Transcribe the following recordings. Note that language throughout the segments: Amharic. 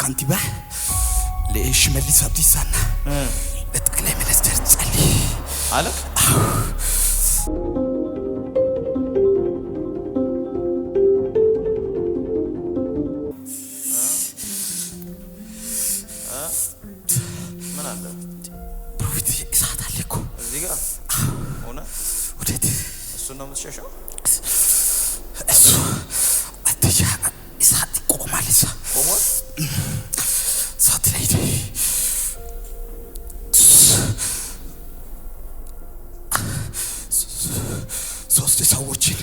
ካንቲባ ለሽመልስ አብዲሳና ለጠቅላይ ሚኒስትር ጸልይ አለ። ምን አለ ፕሮፌት እሳት አለ እኮ እዚህ ጋር ሆነ። ወዴት እሱ ነው የምትሸሸው? እሱ አትሻ እሳት ቆማል። ቆሟል። እሳት ላይ ሶስት ሰዎችን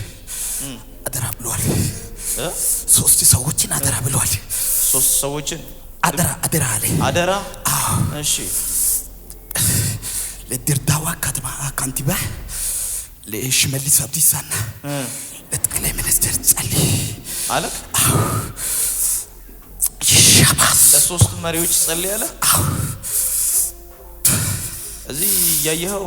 አደራ ብለዋል። ሶስት ሰዎችን አደራ ብለዋል። ሶስት ሰዎችን አደራ አለ። አደራ። እሺ። ለድሬዳዋ ከተማ ካንቲባ ለሽመልስ አብዲሳና ለጠቅላይ ሚኒስትር ጸልይ አለ። ሻባስ ለሶስት መሪዎች ጸልይ አለ። እዚህ ያየኸው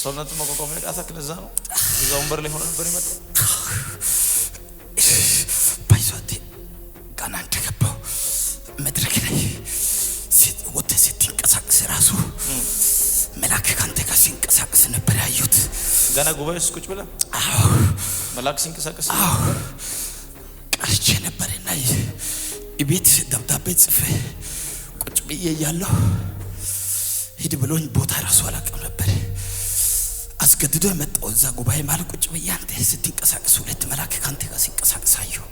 ሰውነቱ መቋቋም ያቃተክ ለዛ ነው። እዛ ወንበር ላይ ሆነ ነበር ይመጣ ባይዞቴ ጋና እንደገባው መድረክ ላይ ሲንቀሳቀስ ራሱ መልአክ ካንተ ጋር ሲንቀሳቀስ ነበር ያዩት። ገና ጉባኤ ውስጥ ቁጭ ብለህ መልአክ ሲንቀሳቀስ ቀርቼ ነበርና የቤት ደብዳቤ ጽፌ ቁጭ ብዬ እያለሁ ሂድ ብሎኝ ቦታ ራሱ አላውቅም ነበር። አስገድዶ መጣው እዛ ጉባኤ ማለት ቁጭ ብዬ አንተ ስትንቀሳቀስ ሁለት መልአክ ካንተ ጋር ሲንቀሳቀስ አየሁ።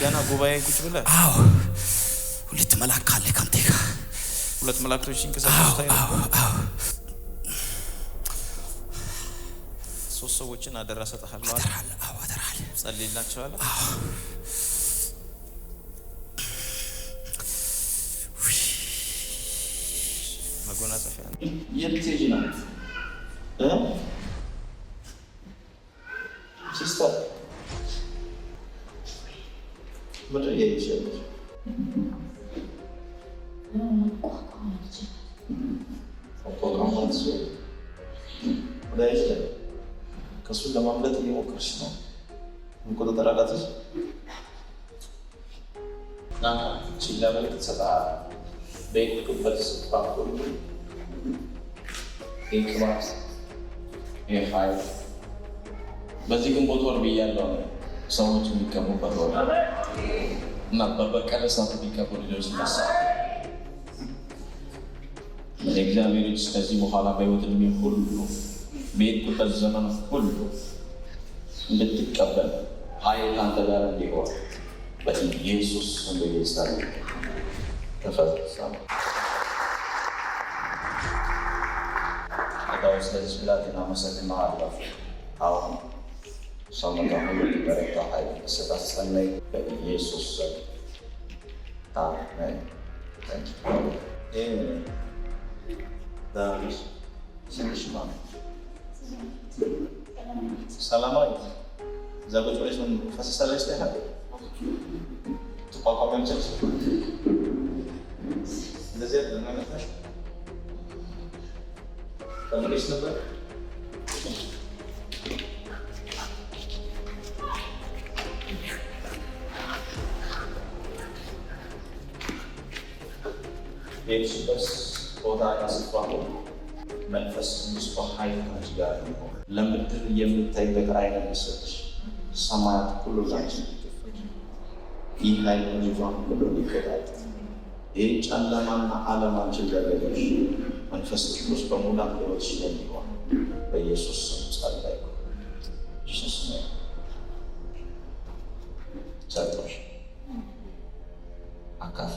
ገና ጉባኤ ቁጭ ብለህ ሁለት መልአክ አለ ካንተ ጋር ሁለት መላእክቶች ሲንቀሳቀሱ ታያለህ። ሶስት ሰዎችን አደራ ሰጥሃለሁ አለ። አደራ አለ። ጸልይላቸው አለ። መጎናጸፊያ የልትሄጂ ናት ሲስተር ምድር የሄድሽ ከእሱ ለማምለጥ እየሞከርሽ ነው። መቆጣጠር አቃተሽ። ለመልክ ትሰጥሃለህ። በሄድክበት ስፍራ ሁሉ ይህ ቅባት ይህ ኃይል በዚህ ግንቦት ወር ብያለሁ። ሰዎች የሚቀሙበት ወር እና በበቀለ ሰዓት የሚቀቡ ልጆች ነሳ የእግዚአብሔር ልጅ ከዚህ በኋላ በሕይወት ዕድሜ ሁሉ በሄድክበት ዘመን ሁሉ እንድትቀበል ኃይል ካንተ ጋር እንዲሆን በኢየሱስ ስም ይጸል ተፈጸመ። አዳው ስለዚህ ብላቴና አመሰግናለሁ። አሁን ሰውነቷ ሁሉ እንዲበረታ ኃይል እንዲሰጣት ጸለይ በኢየሱስ ስም አሜን። ዳዊት ስምሽ ማን? ሰላማዊት። እዛ ቁጭ ብለሽ ምን ፈሰሰለሽ? ታይሃል ትቋቋሚያለሽ። እንደዚህ ለማመጣሽ ከመሬት ነበር የኢየሱስ ቦታ ያስፋው መንፈስ ቅዱስ በኃይል ከአንቺ ጋር ነው። ለምድር የምታይበት ዓይን እንዲሰጥሽ ሰማያት ሁሉ ላንቺ ይከፈቱ። ይህ ኃይል ልጇን ሁሉ ይቆጣጠር። ይህ ጨለማና ዓለም አንቺን ሊያገለሽ መንፈስ ቅዱስ በሙላት ሕይወትሽ የሚሆን በኢየሱስ ስም ጸለይኩ። ኢየሱስ ነው ጸሎሽ አካፍ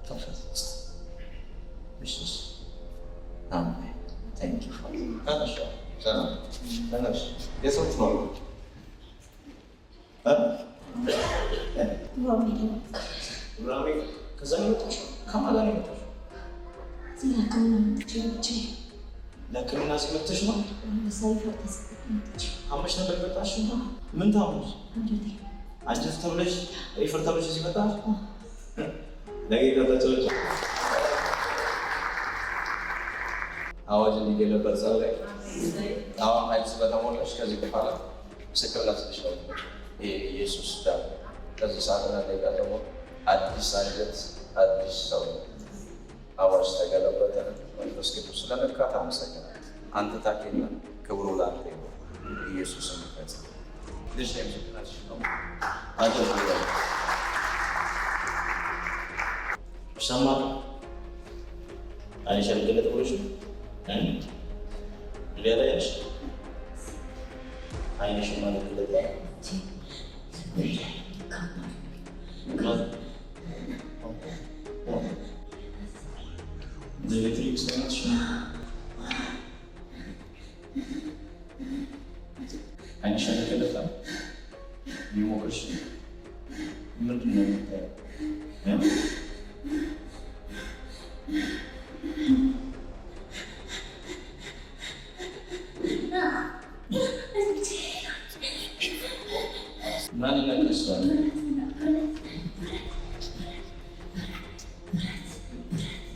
ተፈጸመ። ኢየሱስ አሜን። ታንክ ዩ ፋዘር። ታናሽ ሰላም ታናሽ የሰዎች ነው ራሚ ከዛ ነው ከማን ጋር ነው ለሕክምና ሲመጥሽ ነው አመሽ ነበር መጣሽ ምን ታውቁ አንጀት ተብለሽ ሪፈር ተብለሽ ሲመጣ ለጌታ ተጫወች። አዋጅ እንዲገለበጥ ሰው ላይ አሁን ኃይል ስለተሞላሽ ከዚህ በኋላ ምስክርነት ትችላል። ይሄ ኢየሱስ ዳን ከዚህ ሰዓትና ደቂቃ ደግሞ አዲስ አንጀት አዲስ ሰው አዋጅ ተገለበጠ። መንፈስ ቅዱስ ስለነካት አመሰግናለሁ። አንተ ታውቂና ክብሩ ላንተ ይሁን። ኢየሱስን ይፈጽም። ልጅ ላይ ምስክርነት ነው አጀብ ሰማ አይሸል ገለጥ ብሎሽ ሊያላያሽ አይነሽ ማለት ገለጥ ኤሌክትሪክ ሰማች አይነሽ ገለጥ ይሞክርሽ ምንድን ነው የምታየው? Mana nak kesuan?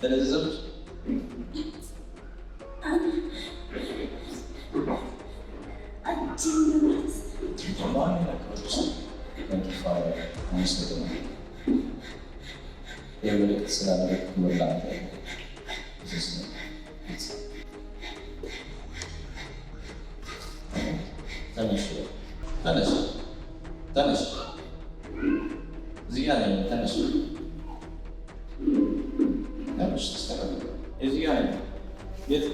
Terzum. Mana nak kesuan? Thank you Father. Honestly, dia boleh selalu berlatih. ተነሽ እዚህ ጋር ነኝ። ተነሽ ተስተካከል። እዚህ ጋር ነኝ። የት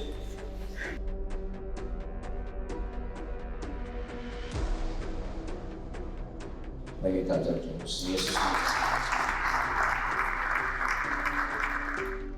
በጌታ ኢየሱስ